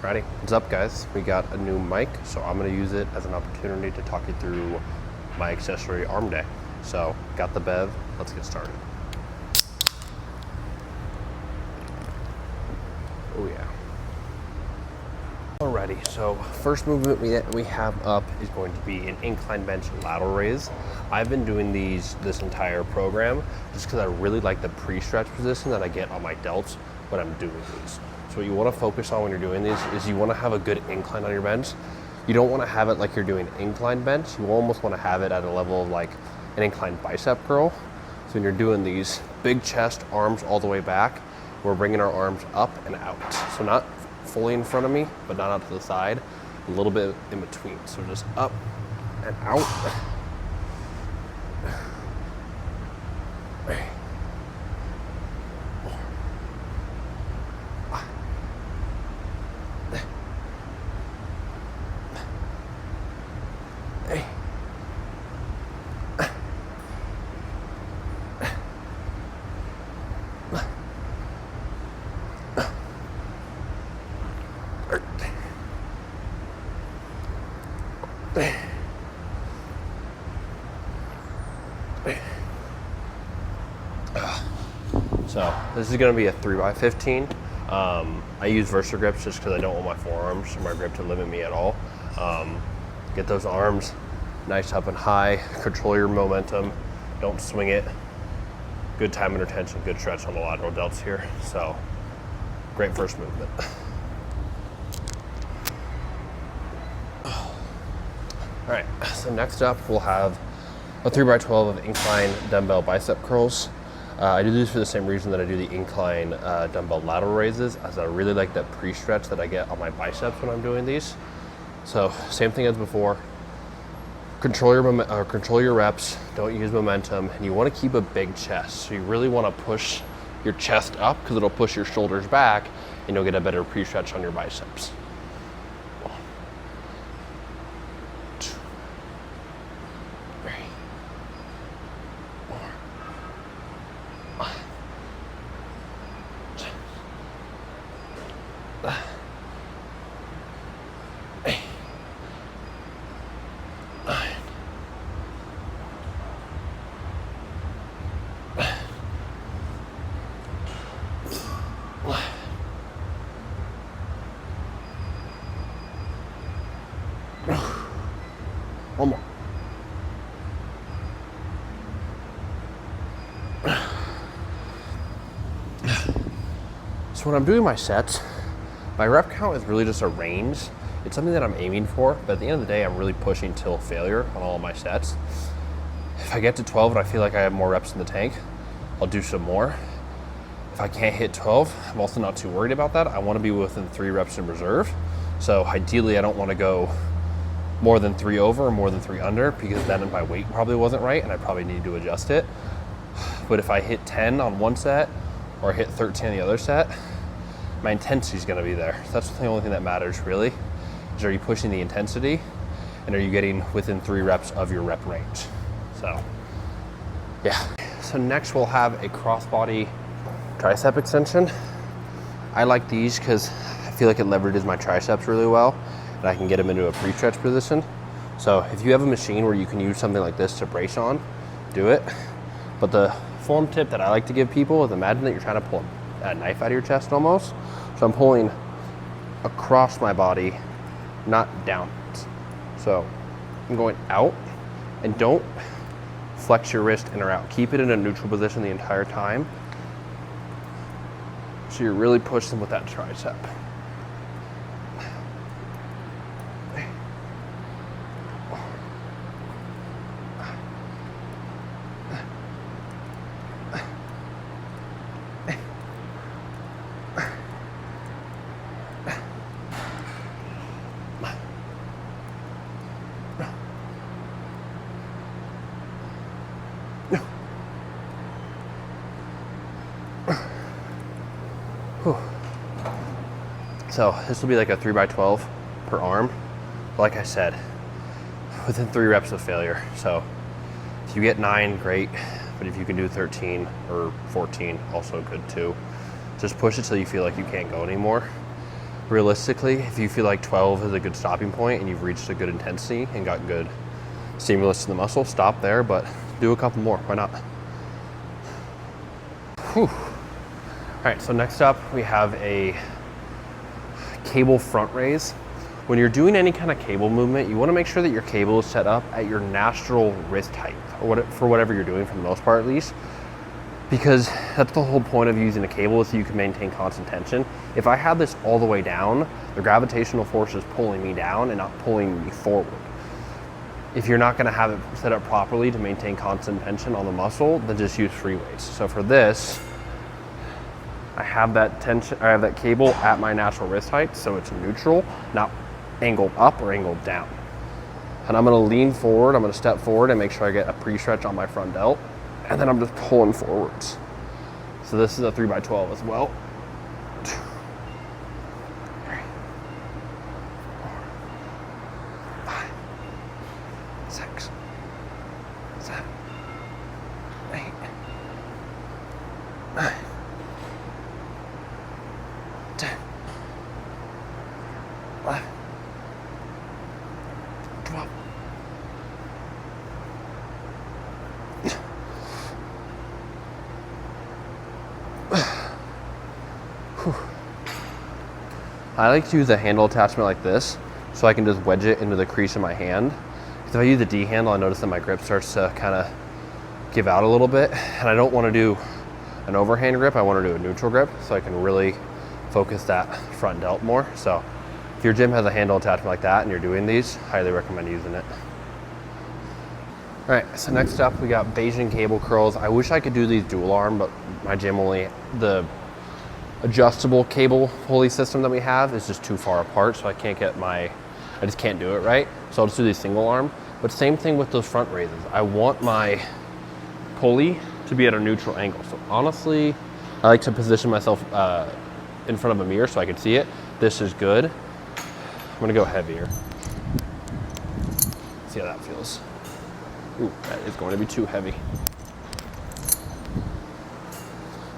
Alrighty, what's up guys? We got a new mic, so I'm gonna use it as an opportunity to talk you through my accessory arm day. So, got the bev, let's get started. Oh yeah. Alrighty, so first movement we have up is going to be an incline bench lateral raise. I've been doing this entire program just because I really like the pre-stretch position that I get on my delts when I'm doing these. So what you want to focus on when you're doing these is you want to have a good incline on your bench. You don't want to have it like you're doing incline bench. You almost want to have it at a level of like an incline bicep curl. So when you're doing these big chest, arms all the way back, we're bringing our arms up and out. So not fully in front of me, but not out to the side, a little bit in between. So just up and out. So this is going to be a 3x15. I use Versa grips just because I don't want my forearms or my grip to limit me at all. Get those arms nice up and high, control your momentum, don't swing it. Good time under tension, good stretch on the lateral delts here. So great first movement. All right, so next up we'll have a 3x12 of incline dumbbell bicep curls. I do this for the same reason that I do the incline dumbbell lateral raises, as I really like that pre-stretch that I get on my biceps when I'm doing these. So same thing as before, control your reps, don't use momentum, and you want to keep a big chest. So you really want to push your chest up because it'll push your shoulders back and you'll get a better pre-stretch on your biceps. One more. So when I'm doing my sets, my rep count is really just a range. It's something that I'm aiming for, but at the end of the day, I'm really pushing till failure on all of my sets. If I get to 12 and I feel like I have more reps in the tank, I'll do some more. If I can't hit 12, I'm also not too worried about that. I want to be within 3 reps in reserve. So ideally, I don't want to go more than 3 over or more than 3 under, because then my weight probably wasn't right and I probably need to adjust it. But if I hit 10 on one set or hit 13 on the other set, my intensity is going to be there. So that's the only thing that matters really, is are you pushing the intensity and are you getting within 3 reps of your rep range? So yeah. So next we'll have a crossbody tricep extension. I like these because I feel like it leverages my triceps really well, and I can get them into a pre-stretch position. So if you have a machine where you can use something like this to brace on, do it. But the form tip that I like to give people is imagine that you're trying to pull a knife out of your chest almost. So I'm pulling across my body, not down. So I'm going out, and don't flex your wrist in or out. Keep it in a neutral position the entire time. So you're really pushing with that tricep. So this will be like a 3x12 per arm. Like I said, within 3 reps of failure. So if you get 9, great. But if you can do 13 or 14, also good too. Just push it till you feel like you can't go anymore. realistically, if you feel like 12 is a good stopping point and you've reached a good intensity and got good stimulus to the muscle, stop there, but do a couple more. Why not? Whew. All right, so next up we have a cable front raise. When you're doing any kind of cable movement, you want to make sure that your cable is set up at your natural wrist height, or for whatever you're doing, for the most part at least, because that's the whole point of using a cable, is so you can maintain constant tension. If I have this all the way down, the gravitational force is pulling me down and not pulling me forward. If you're not going to have it set up properly to maintain constant tension on the muscle, then just use free weights. So for this, I have that tension, I have that cable at my natural wrist height, so it's neutral, not angled up or angled down. And I'm going to lean forward, I'm going to step forward and make sure I get a pre-stretch on my front delt, and then I'm just pulling forwards. So this is a 3x12 as well. 2, 3, 4, 5, 6, 7, 8, 9, 10, 11, 12. I like to use a handle attachment like this so I can just wedge it into the crease of my hand. If I use a D handle, I notice that my grip starts to kind of give out a little bit, and I don't want to do an overhand grip, I want to do a neutral grip so I can really focus that front delt more. So if your gym has a handle attachment like that and you're doing these, highly recommend using it. All right, so next up we got Bayesian cable curls. I wish I could do these dual arm, but my gym only, the adjustable cable pulley system that we have is just too far apart, so I just can't do it right. So I'll just do these single arm. But same thing with those front raises. I want my pulley to be at a neutral angle. So honestly, I like to position myself in front of a mirror so I can see it. This is good. I'm gonna go heavier. See how that feels. Ooh, that is going to be too heavy.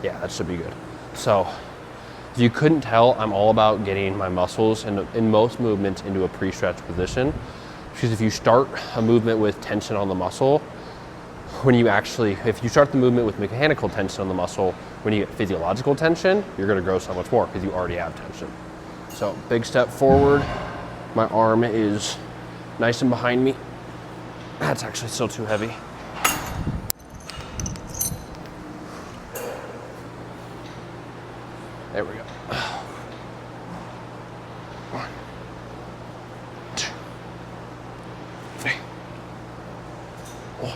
Yeah, that should be good. So if you couldn't tell, I'm all about getting my muscles in most movements into a pre-stretch position. Because if you start a movement with tension on the muscle, if you start the movement with mechanical tension on the muscle, when you get physiological tension, you're gonna grow so much more because you already have tension. So big step forward. My arm is nice and behind me. That's actually still too heavy. There we go. 1, 2, 3, 4,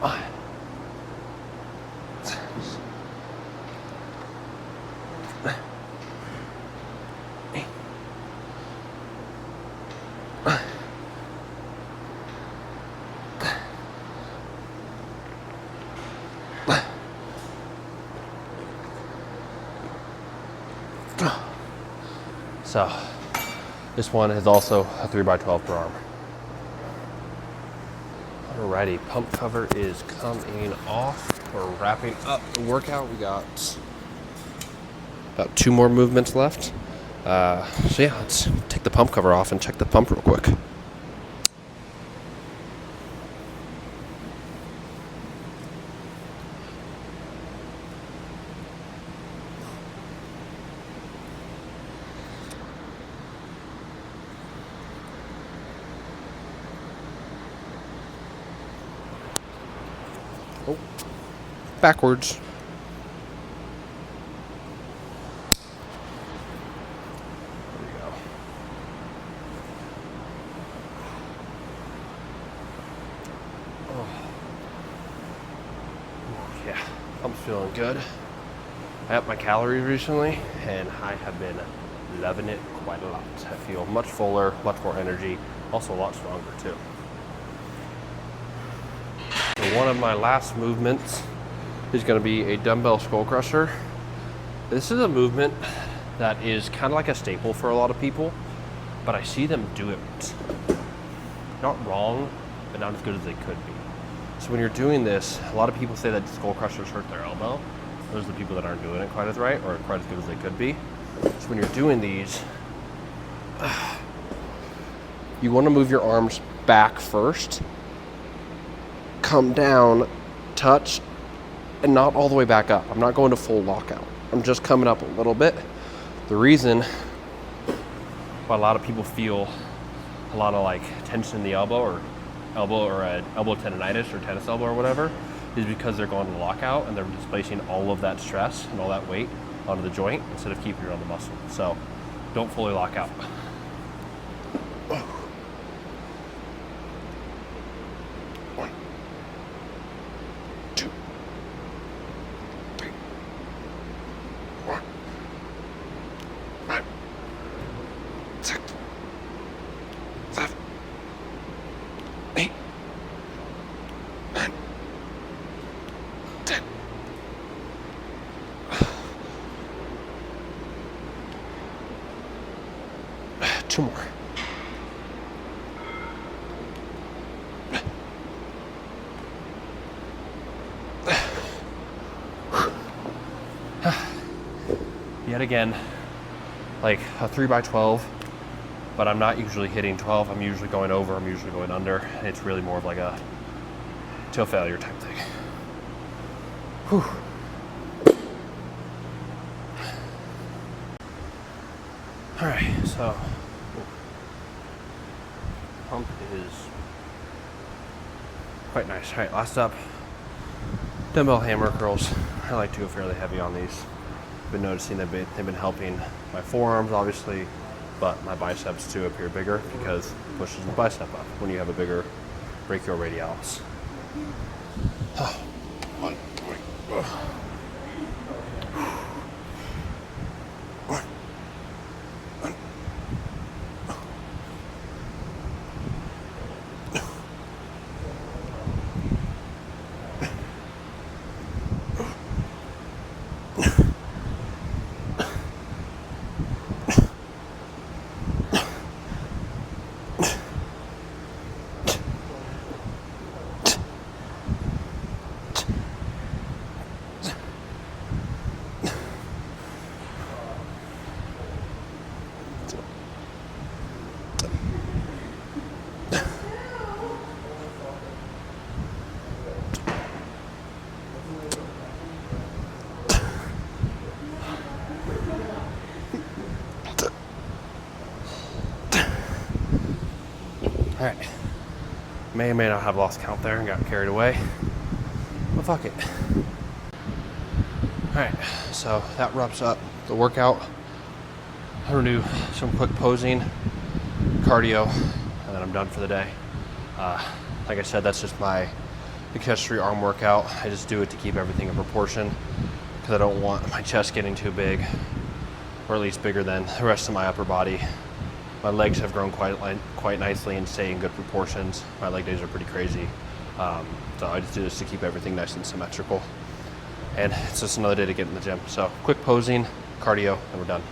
5, 6, 7, 8, 9. So this one is also a 3x12 per arm. Alrighty, pump cover is coming off. We're wrapping up the workout. We got about 2 more movements left. So yeah, let's take the pump cover off and check the pump real quick. Oh, backwards. There we go. Oh. Yeah, I'm feeling good. I upped my calories recently, and I have been loving it quite a lot. I feel much fuller, much more energy, also a lot stronger too. So one of my last movements is going to be a dumbbell skull crusher. This is a movement that is kind of like a staple for a lot of people, but I see them do it not wrong, but not as good as they could be. So when you're doing this, a lot of people say that skull crushers hurt their elbow. Those are the people that aren't doing it quite as right or quite as good as they could be. when you're doing these, you want to move your arms back first, come down, touch, and not all the way back up. I'm not going to full lockout. I'm just coming up a little bit. The reason why a lot of people feel a lot of like tension in the elbow or elbow tendonitis or tennis elbow or whatever is because they're going to lockout and they're displacing all of that stress and all that weight onto the joint instead of keeping it on the muscle. So don't fully lock out. One, two, three, four, five, six, seven, eight, nine, 10. Two more. Yet again, like a 3x12, but I'm not usually hitting 12. I'm usually going over, I'm usually going under. It's really more of like a till failure type thing. Whew. All right, so pump is quite nice. All right, last up, dumbbell hammer curls. I like to go fairly heavy on these. I've been noticing they've been helping my forearms, obviously, but my biceps too appear bigger because it pushes the bicep up when you have a bigger brachioradialis. One, two, all right, may or may not have lost count there and got carried away, but fuck it. All right, so that wraps up the workout. I'm gonna do some quick posing, cardio, and then I'm done for the day. Like I said, that's just my accessory arm workout. I just do it to keep everything in proportion because I don't want my chest getting too big, or at least bigger than the rest of my upper body. My legs have grown quite nicely and stay in good proportions. My leg days are pretty crazy. So I just do this to keep everything nice and symmetrical. And it's just another day to get in the gym. So quick posing, cardio, and we're done.